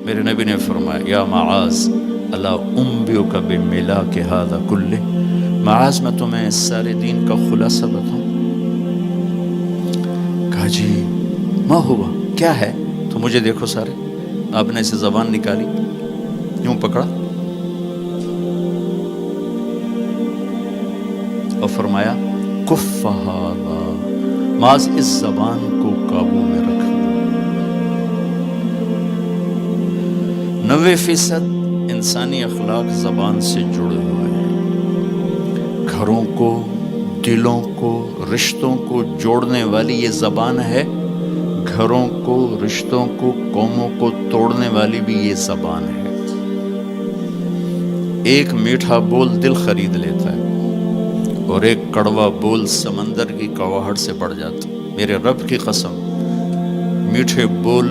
میرے نبی نے فرمایا یا معاذ الا انبئک بملاک ھذا کلہ، معاذ میں تمہیں سارے دین کا خلاصہ بتاؤں؟ کہا جی ما ہوا، کیا ہے؟ تو مجھے دیکھو سارے، آپ نے اسے زبان نکالی، یوں پکڑا اور فرمایا کف ھذا، معاذ اس زبان کو قابو میں رکھ لو۔ 90% انسانی اخلاق زبان سے جڑے ہوئے ہیں۔ گھروں کو، دلوں کو، رشتوں کو جوڑنے والی یہ زبان ہے، گھروں کو، رشتوں کو، قوموں کو توڑنے والی بھی یہ زبان ہے۔ ایک میٹھا بول دل خرید لیتا ہے اور ایک کڑوا بول سمندر کی کڑواہٹ سے بڑھ جاتا ہے۔ میرے رب کی قسم، میٹھے بول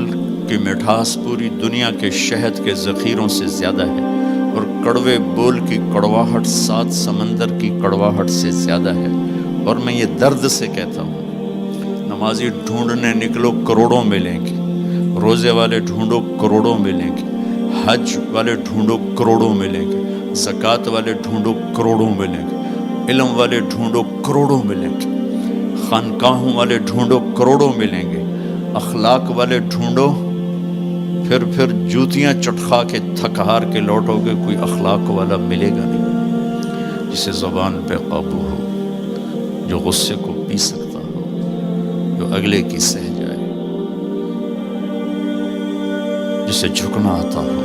کی مٹھاس پوری دنیا کے شہد کے ذخیروں سے زیادہ ہے، اور کڑوے بول کی کڑواہٹ 7 سمندر کی کڑواہٹ سے زیادہ ہے۔ اور میں یہ درد سے کہتا ہوں، نمازی ڈھونڈنے نکلو کروڑوں ملیں گے، روزے والے ڈھونڈو کروڑوں ملیں گے، حج والے ڈھونڈو کروڑوں ملیں گے، زکوٰۃ والے ڈھونڈو کروڑوں ملیں گے، علم والے ڈھونڈو کروڑوں ملیں گے، خانقاہوں والے ڈھونڈو کروڑوں ملیں گے، اخلاق والے ڈھونڈو، پھر جوتیاں چٹخا کے تھک ہار کے لوٹو گے، کوئی اخلاق والا ملے گا نہیں، جسے زبان پہ قابو ہو، جو غصے کو پی سکتا ہو، جو اگلے کی سہ جائے، جسے جھکنا آتا ہو،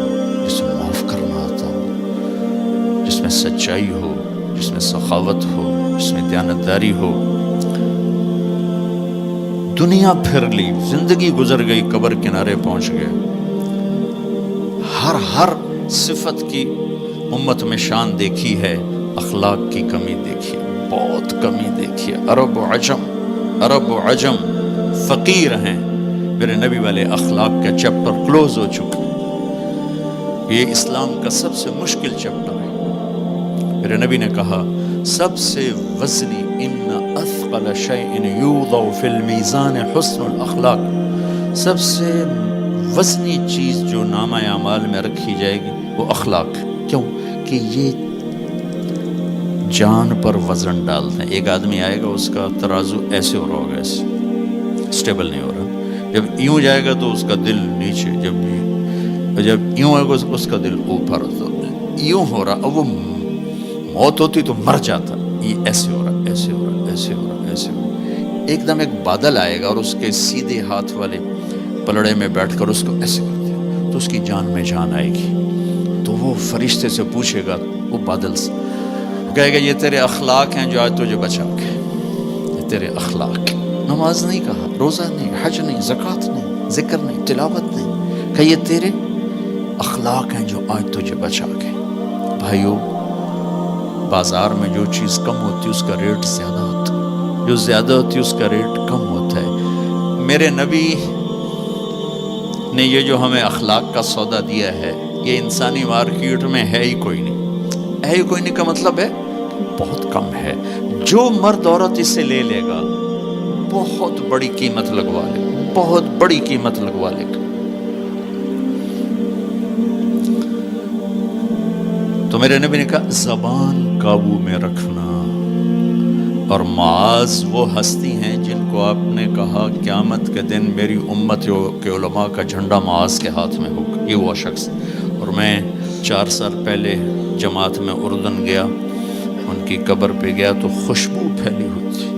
جسے معاف کرنا آتا ہو، جس میں سچائی ہو، جس میں سخاوت ہو، جس میں دیانتداری ہو۔ دنیا پھر لی، زندگی گزر گئی، قبر کنارے پہنچ گئے، ہر صفت کی امت میں شان دیکھی ہے، اخلاق کی کمی دیکھی ہے، بہت کمی دیکھی ہے۔ عرب و عجم فقیر ہیں، میرے نبی والے اخلاق کا چیپٹر کلوز ہو چکا ہے۔ یہ اسلام کا سب سے مشکل چیپٹر ہے۔ میرے نبی نے کہا سب سے وزنی ان اثقل شیء یوضع فی المیزان حسن الاخلاق، سب سے وزنی چیز جو نامہ اعمال میں رکھی جائے گی وہ اخلاق۔ کیوں کہ یہ جان پر وزن ڈالتے ہیں۔ ایک آدمی آئے گا، اس کا ترازو ایسے ہو رہا ہوگا، ایسے اسٹیبل نہیں ہو رہا، جب یوں جائے گا تو اس کا دل نیچے، جب یوں آئے گا اس کا دل اوپر، تو یوں ہو رہا، اب وہ موت ہوتی تو مر جاتا، یہ ایسے ہو رہا، ایسے ہو رہا، ایسے ہو رہا، ایسے ہو رہا۔ ایک دم ایک بادل آئے گا اور اس کے سیدھے ہاتھ والے پلڑے میں بیٹھ کر اس کو ایسے کرتے ہیں تو اس کی جان میں جان آئے گی۔ تو وہ فرشتے سے پوچھے گا، وہ بادل سے کہے گا یہ تیرے اخلاق ہیں جو آج تجھے بچا کے، یہ تیرے اخلاق۔ نماز نہیں کہا، روزہ نہیں، حج نہیں، زکوٰۃ نہیں، ذکر نہیں، تلاوت نہیں، کہ یہ تیرے اخلاق ہیں جو آج تجھے بچا کے۔ بھائیو، بازار میں جو چیز کم ہوتی ہے اس کا ریٹ زیادہ ہوتا ہے، جو زیادہ ہوتی ہے اس کا ریٹ کم ہوتا ہے۔ میرے نبی نے یہ جو ہمیں اخلاق کا سودا دیا ہے، یہ انسانی مارکیٹ میں ہے ہی کوئی نہیں۔ ہے ہی کوئی نہیں کا مطلب ہے بہت کم ہے۔ جو مرد عورت اسے لے لے گا بہت بڑی قیمت لگوا لے گا، بہت بڑی قیمت لگوا لے گا۔ تو میرے نبی نے کہا زبان قابو میں رکھنا۔ اور معاذ وہ ہستی ہیں جن کو آپ نے کہا قیامت کے دن میری امت کے علماء کا جھنڈا معاذ کے ہاتھ میں ہوگا، یہ وہ شخص۔ اور میں 4 سال پہلے جماعت میں اردن گیا، ان کی قبر پہ گیا تو خوشبو پھیلی ہوئی تھی،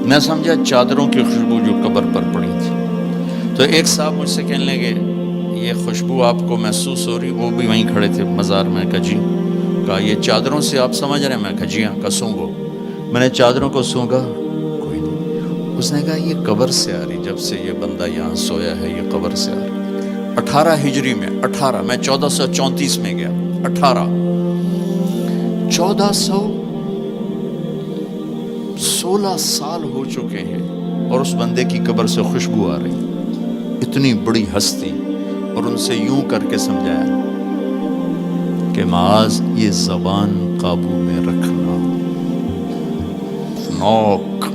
میں سمجھا چادروں کی خوشبو جو قبر پر پڑی تھی۔ تو ایک صاحب مجھ سے کہنے لگے یہ خوشبو آپ کو محسوس ہو رہی؟ وہ بھی وہیں کھڑے تھے مزار میں۔ کہا جی، کہا یہ چادروں سے آپ سمجھ رہے ہیں؟ میں کہا جی ہاں۔ کہا سونگو۔ میں نے چادروں کو سونگا، کوئی نہیں۔ اس نے کہا یہ قبر سے آ رہی، جب سے یہ بندہ یہاں سویا ہے یہ قبر سے آ رہی۔ 18 ہجری میں، 18 میں 1434 میں گیا، 1416 سال ہو چکے ہیں اور اس بندے کی قبر سے خوشبو آ رہی، اتنی بڑی ہستی۔ اور ان سے یوں کر کے سمجھایا کہ معاذ یہ زبان قابو میں رکھنا۔ نوک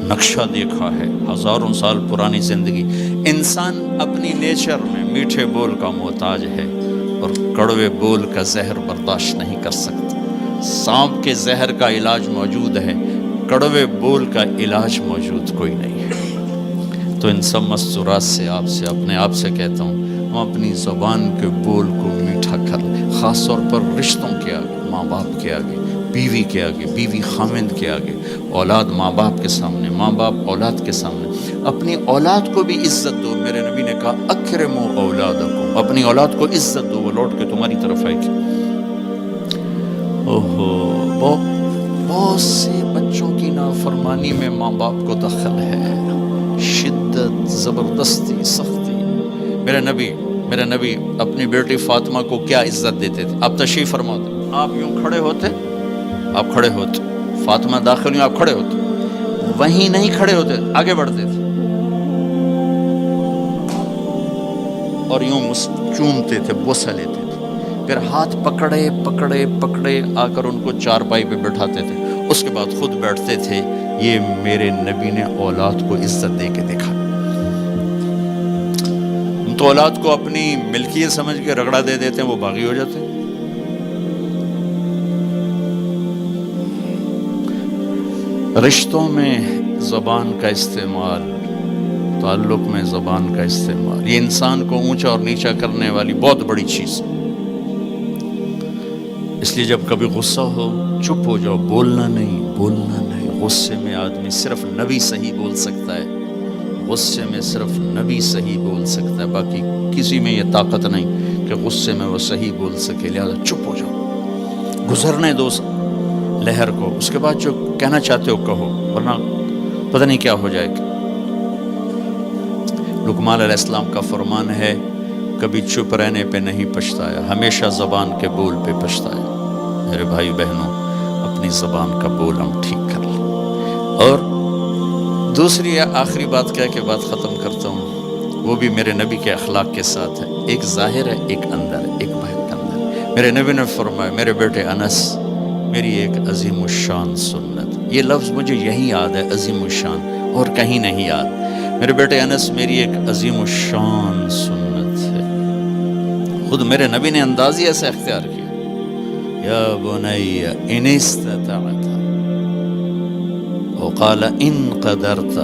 نقشہ دیکھا ہے، 1000 سال پرانی زندگی، انسان اپنی نیچر میں میٹھے بول کا محتاج ہے اور کڑوے بول کا زہر برداشت نہیں کر سکتا۔ سانپ کے زہر کا علاج موجود ہے، کڑوے بول کا علاج موجود کوئی نہیں ہے۔ تو ان سب مستورات سے اپنے آپ سے کہتا ہوں، ہم اپنی زبان کے بول کو میٹھا کر لیں، خاص طور پر رشتوں کے آگے، ماں باپ کے آگے، بیوی کے آگے، بیوی خاوند کے آگے، اولاد ماں باپ کے سامنے، ماں باپ اولاد کے سامنے۔ اپنی اولاد کو بھی عزت دو۔ میرے نبی نے کہا اکرموا اولادکم، اپنی اولاد کو عزت دو، وہ لوٹ کے تمہاری طرف آئے گی۔ بہت سے بچوں کی نافرمانی میں ماں باپ کو دخل ہے، شدت، زبردستی، سختی۔ میرے نبی اپنی بیٹی فاطمہ کو کیا عزت دیتے تھے؟ آپ تشریف فرماتے، آپ یوں کھڑے ہوتے، فاطمہ داخل ہوئی، آپ کھڑے ہوتے، وہیں نہیں کھڑے ہوتے، آگے بڑھتے تھے اور یوں چومتے تھے، بوسہ لیتے تھے، پھر ہاتھ پکڑے آ کر ان کو چارپائی پہ بٹھاتے تھے، اس کے بعد خود بیٹھتے تھے۔ یہ میرے نبی نے اولاد کو عزت دے کے دکھا۔ ہم تو اولاد کو اپنی ملکیت سمجھ کے رگڑا دے دیتے ہیں، وہ باغی ہو جاتے ہیں۔ رشتوں میں زبان کا استعمال، تعلق میں زبان کا استعمال، یہ انسان کو اونچا اور نیچا کرنے والی بہت بڑی چیز ہے۔ اس لیے جب کبھی غصہ ہو چپ ہو جاؤ، بولنا نہیں۔ غصے میں آدمی صرف نبی صحیح بول سکتا ہے، غصے میں صرف نبی صحیح بول سکتا ہے، باقی کسی میں یہ طاقت نہیں کہ غصے میں وہ صحیح بول سکے۔ لہذا چپ ہو جاؤ، گزرنے دو لہر کو، اس کے بعد جو کہنا چاہتے ہو کہو، ورنہ پتہ نہیں کیا ہو جائے گا۔ لقمان علیہ السلام کا فرمان ہے، کبھی چپ رہنے پہ نہیں پچھتایا، ہمیشہ زبان کے بول پہ پچھتایا۔ میرے بھائی بہنوں، اپنی زبان کا بول ہم ٹھیک کر لیں۔ اور دوسری آخری بات کہہ کے بات ختم کرتا ہوں، وہ بھی میرے نبی کے اخلاق کے ساتھ ہے، ایک ظاہر ہے، ایک اندر ہے، ایک باہر کے اندر۔ میرے نبی نے فرمایا، میرے بیٹے انس، میری ایک عظیم الشان سنت، یہ لفظ مجھے یہی یاد ہے، عظیم الشان، اور کہیں نہیں یاد۔ میرے بیٹے انس، میری ایک عظیم الشان سنت ہے۔ خود میرے نبی نے انداز ہی ایسا اختیار کیا، یا بنی ان استطعت، وقال ان قدرت۔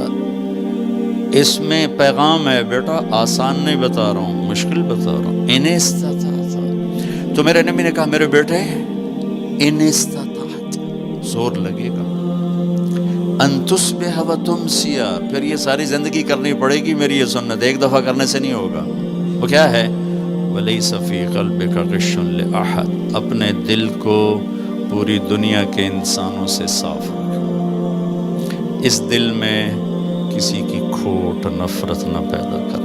اس میں پیغام ہے، بیٹا آسان نہیں بتا رہا ہوں، مشکل بتا رہا ہوں۔ ان استطعت، تو میرے نبی نے کہا میرے بیٹے ان استطعت، زور لگے گا، ان تصبح و تمسی، پھر یہ ساری زندگی کرنی پڑے گی میری یہ سنت، ایک دفعہ کرنے سے نہیں ہوگا۔ وہ کیا ہے؟ وَلَيْسَ فِي قَلْبِكَ غِشٌّ لِأَحَدٍ، اپنے دل کو پوری دنیا کے انسانوں سے صاف رکھ، اس دل میں کسی کی کھوٹ، نفرت نہ پیدا کر۔